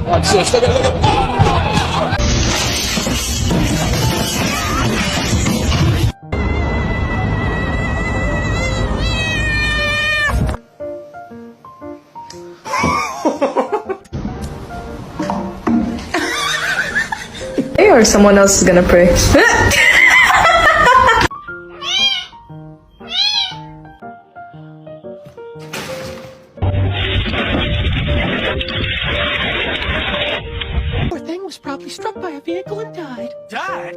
Watch this. Look at. Or someone else is gonna pray. Poor thing was probably struck by a vehicle and died. Died?